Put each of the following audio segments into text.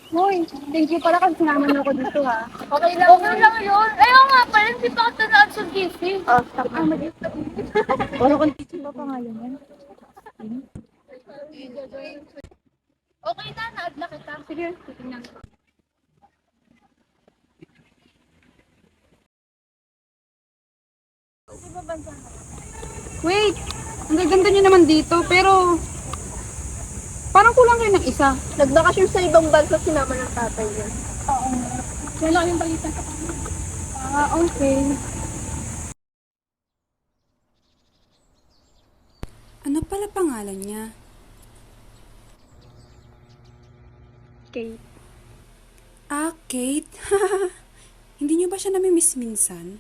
Hoy, thank you pala kasi sinama niyo ako dito ha. Okay lang. Okay lang yun. Ayaw nga pala, hindi pa kita na-answer GC. Oh, stop. Wala kong teacher ba pangalan yan? Okay na, na-add na kita. Sige, titignan ko. Wait, ang gaganda niyo naman dito, pero parang kulang kayo ng isa. Nagbakasyon sa ibang bansa sinama ng tatay niya. Oo. Yan lang yung balita sa kanya. Ah, okay. Ano pala pangalan niya? Kate. Ah, Kate. Hindi niyo ba siya namimiss minsan?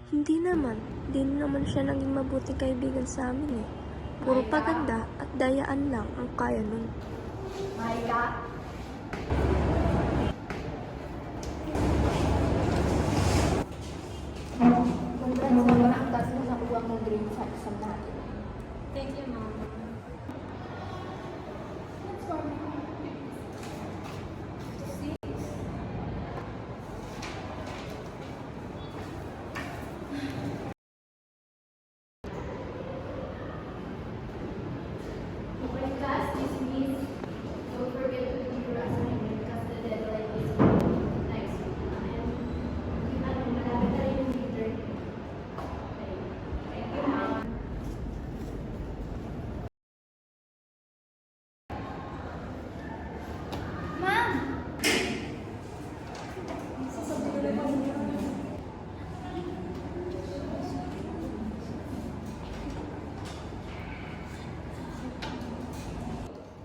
Hindi naman. Di naman siya naging mabuting kaibigan sa amin eh. Puro paganda at dayaan lang ang kaya nun. Thank you, ma'am.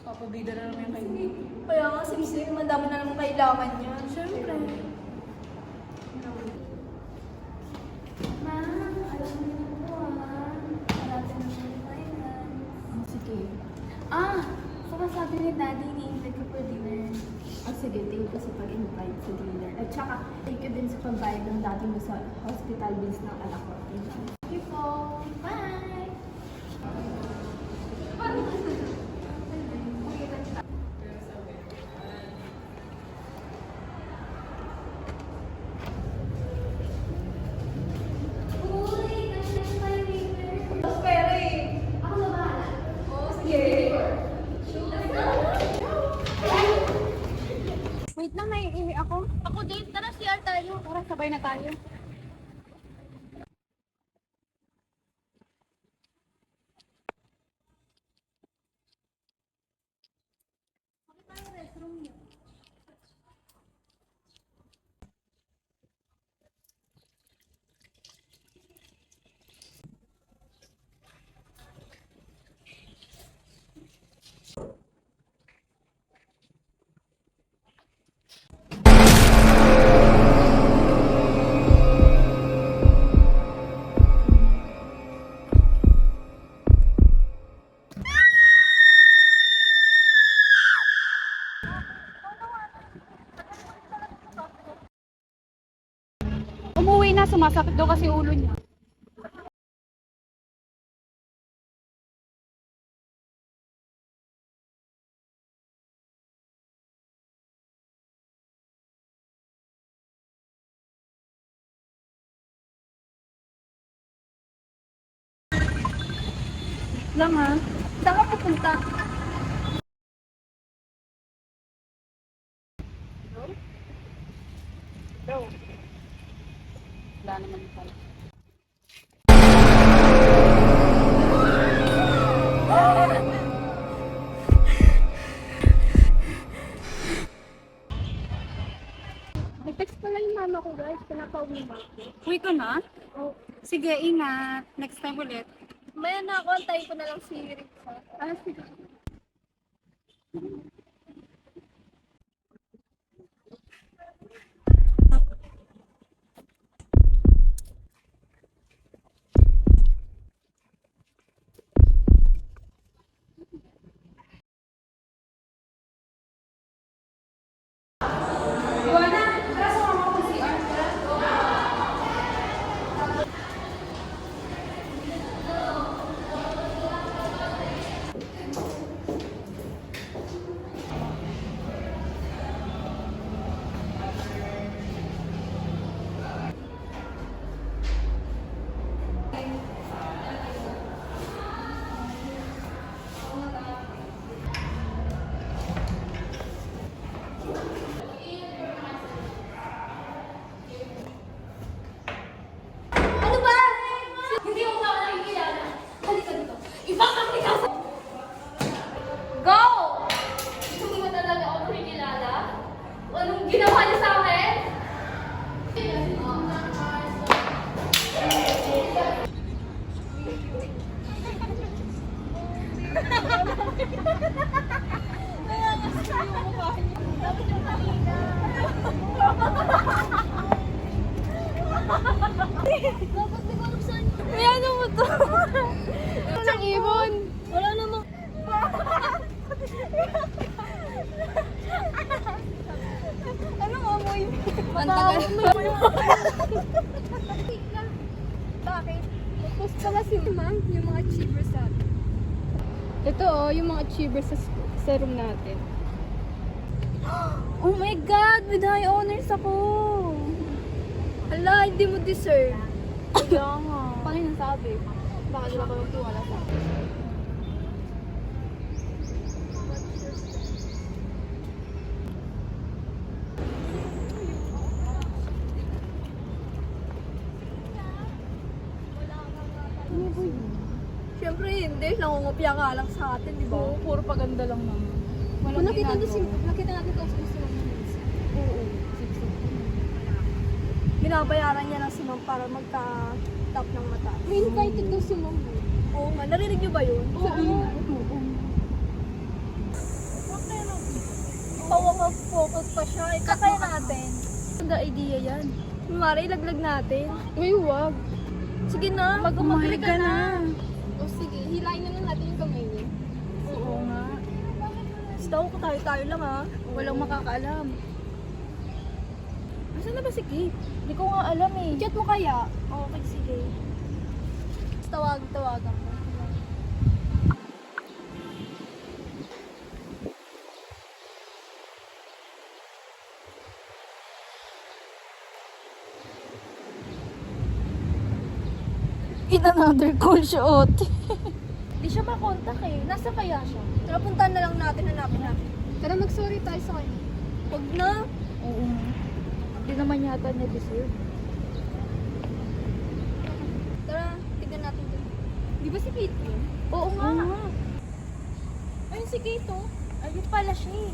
Papabida na naman yung kaibigan. Kaya nga, sige, madami na namang kailangan niya. Siyempre. Ma'am, alam niyo na po Malapit na siya yung final. Sige. Saka sabi ni Daddy, ni-invite ko for dinner. Sige, thank you sa pag-invite sa dinner. At saka, thank you din sa pagbayad ng dati mo sa hospital bills ng anak ko. Thank you. Thank you po. Bye! Wait lang, naiiwi ako. Ako din, tara CR tayo. Tara, sabay na tayo. Umuwi na, sumasakit daw kasi ulo niya. Lang ha. Saan ka pupunta? Wala naman pala. Nag-text pala yung mama ko, guys. Pinapauwi mo. Uwi ka na? Sige, ingat. Next time ulit. Maya na ako, antayin ko na lang si Rixa. Sige. May ano mo to? Walang ibon. Wala namang... Anong amoy? Ang tagal. Bakit? Post pala si ma'am, yung mga achievers natin. Ito yung mga achievers sa room natin. Oh my God! With high honors ako! Hala, hindi mo deserve. Kaya nga. Paano yung sabi? Baka di ba kayo tuwala sa akin? Siyempre hindi, nangungupya ka lang sa atin, di ba? Oo, puro paganda lang naman. Kung nakita natin ito sa Simon Oo. Binabayaran niya ng Simon para magka-top ng mata. May invited daw si Mom. Oo nga, narinig niyo ba yun? Oo. Pawaka-focus pa siya. Kakaya natin. Ganda idea yan. Mara, ilaglag natin. Uy, wag. Sige na. Mag-umagri ka na. O sige, hilayin na lang natin yung kamay niya. Oo nga. Basta ko tayo lang ha. Walang makakaalam. Asan na ba si Kate? Hindi ko nga alam eh. Chat mo kaya? Okay, sige. Tawagan mo. In another call siya, Ote. Di siya makontak eh. Nasa kaya siya? Tara, puntahan na lang natin, hanapin natin. Tara, mag-sorry tayo sa kanya. Huwag na. Oo. Hindi naman yata niya deserve. Tara, tignan natin din. Di ba si Kate yun? Oo nga. Ayun si Kate oh. Ayun pala siya eh.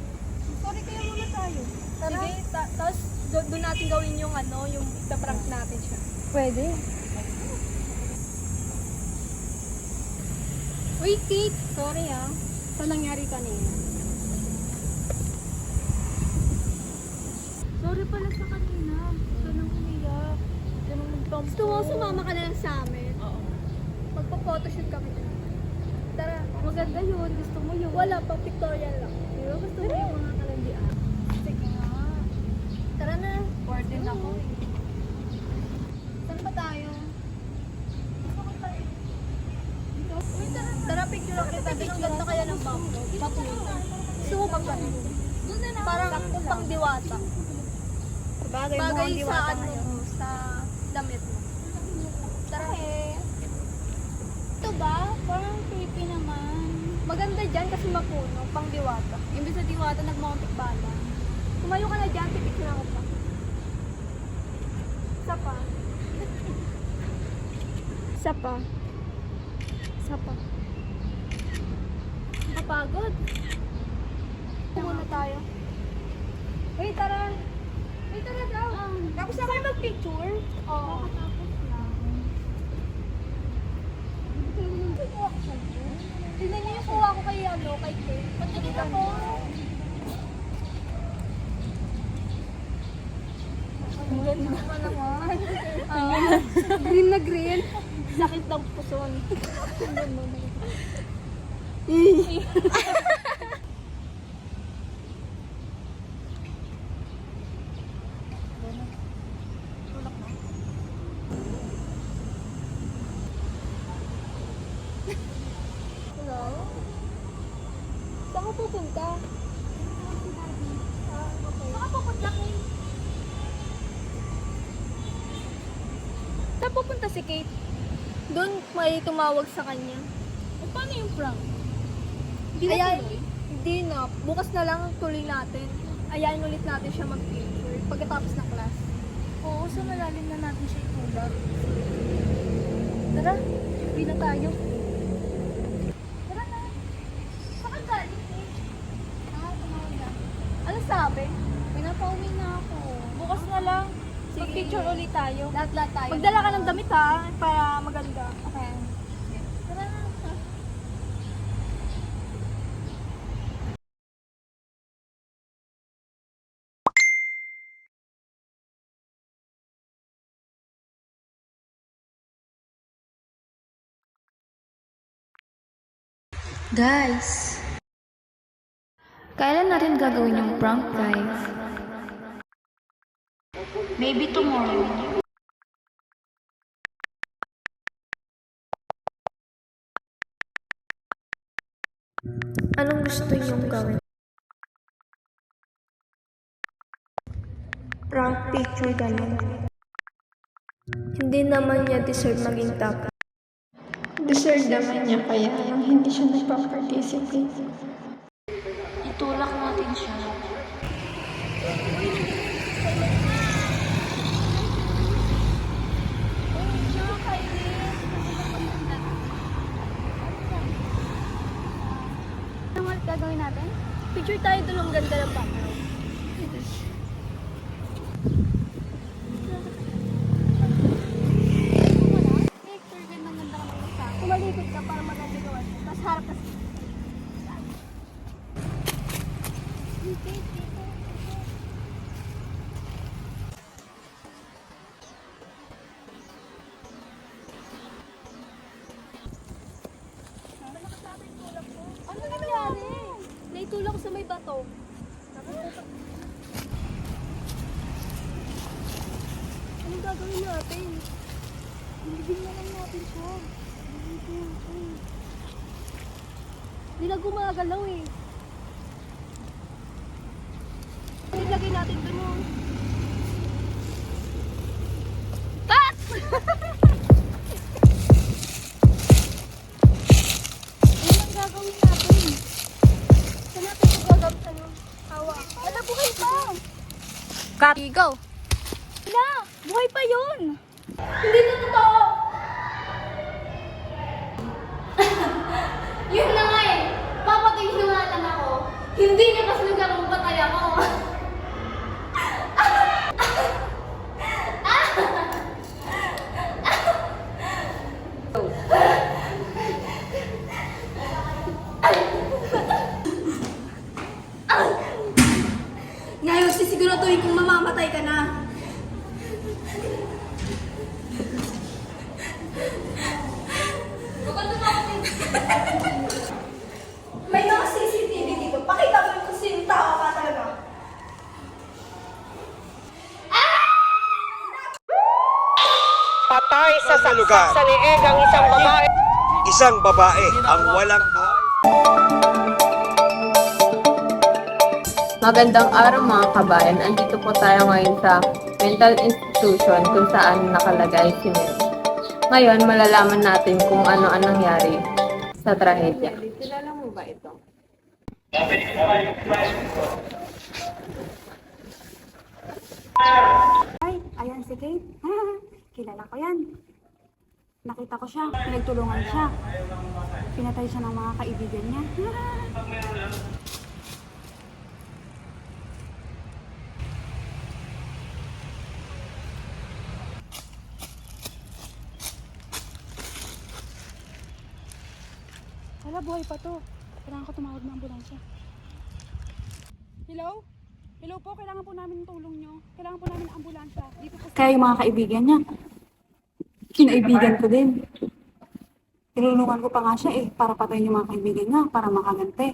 Sorry kaya muna tayo. Tara. Sige, tapos doon natin gawin yung yung ipaprank natin siya. Pwede. Uy, Kate! Sorry sa nangyari kanina. Sorry pala sa kanina. Siya nang umiyak. Siya nang nagtampo. Gusto mo, sumama ka na lang sa amin. Oo. Magpa-photoshoot kami. Tara. Maganda yun. Gusto mo yun. Wala, pang pictorial lang. Di ba gusto mo yung mga kalandian? Sige nga. Tara na. Warden ako eh. Saan ba tayo? Tara, picture lang kita. Ang ganda kaya ng bangko. Gusto mo bang ganun? Parang pang diwata. Bagay Bagay sa sa damit mo. Tara. Ito ba? Parang creepy naman. Maganda dyan kasi mapuno, pang diwata. Imbis sa diwata, nag-mounted bala. Kumayo ka na dyan, pipicture ako pa. Isa pa. Isa pa. Isa pa. Kapagod. Muna tayo. Uy, tara. Uy, tara daw. Tapos na kayo mag-picture? Oo. Tapos lang. Tignan niyo yung kuha ko kay kay Kate. Patingin ako. Ang ganda pa naman. Green na green. Sakit ng puson. Hello? Saan ka pupunta? Baka pupunta kayo. Saan pupunta si Kate? Doon may tumawag sa kanya. Paano yung prank? Hindi na tuloy? Hindi na. Bukas na lang tuloy natin. Ayain ulit natin siya mag-picture pagkatapos ng class. Oo, sa malalim na natin siya itulak. Tara, uwi na tayo. Tara na. Saan ka galing, Kate? Tumawag na. Ano sabi? Pinapauwi na ako. Bukas na lang. Sige. Mag-picture ulit tayo. Lahat tayo. Magdala ka ng damit ha, para maganda. Okay. Tara na. Guys, Kailan natin gagawin yung prank, guys? Maybe tomorrow. anong gusto niyong gawin? Prank picture ganun. Hindi naman niya deserve maging top. Deserve naman niya kaya lang hindi siya nagpa-participate. Itulak natin siya. Ano ulit gagawin natin? Picture tayo doon, ang ganda ng background. Picture, ganda ng ganda ng isa. Kumalikot ka para maganda gawan. Tapos harap ka sa... Ano nangyari? Naitulak ko sa may bato. Anong gagawin natin? Bilibin na lang natin siya. Hindi na gumagalaw eh. Ilagay natin dun oh. Tat! Ano ang gagawin natin? Saan natin ito gagawin sa'yo? Hawa. Wala, buhay pa! Cut! Go! Wala! Buhay pa yun! Hindi na totoo! Yun na nga eh! Papatay na nga lang ako! Hindi niya kasi nagkaroon patay ako! Ngayon, sisiguraduhin kung mamamatay ka na. May mga CCTV dito. Pakita mo kung sino tao ka talaga. Patay sa lugar. Sa leeg ang isang babae. Isang babae ang walang buhay. Magandang araw mga kabayan. Andito po tayo ngayon sa mental institution kung saan nakalagay si Mel. Ngayon, malalaman natin kung ano ang nangyari sa trahedya. Kilala mo ba ito? Ay, ayan si Kate. Kilala ko yan. Nakita ko siya. Pinagtulungan siya. Pinatay siya ng mga kaibigan niya. Wala, buhay pa to. Kailangan ko tumawag ng ambulansya. Hello? Hello po, kailangan po namin ng tulong nyo. Kailangan po namin ng ambulansya. Dito po. Kaya yung mga kaibigan niya, kinaibigan ko din. Tinulungan ko pa nga siya para patayin yung mga kaibigan niya, para makaganti.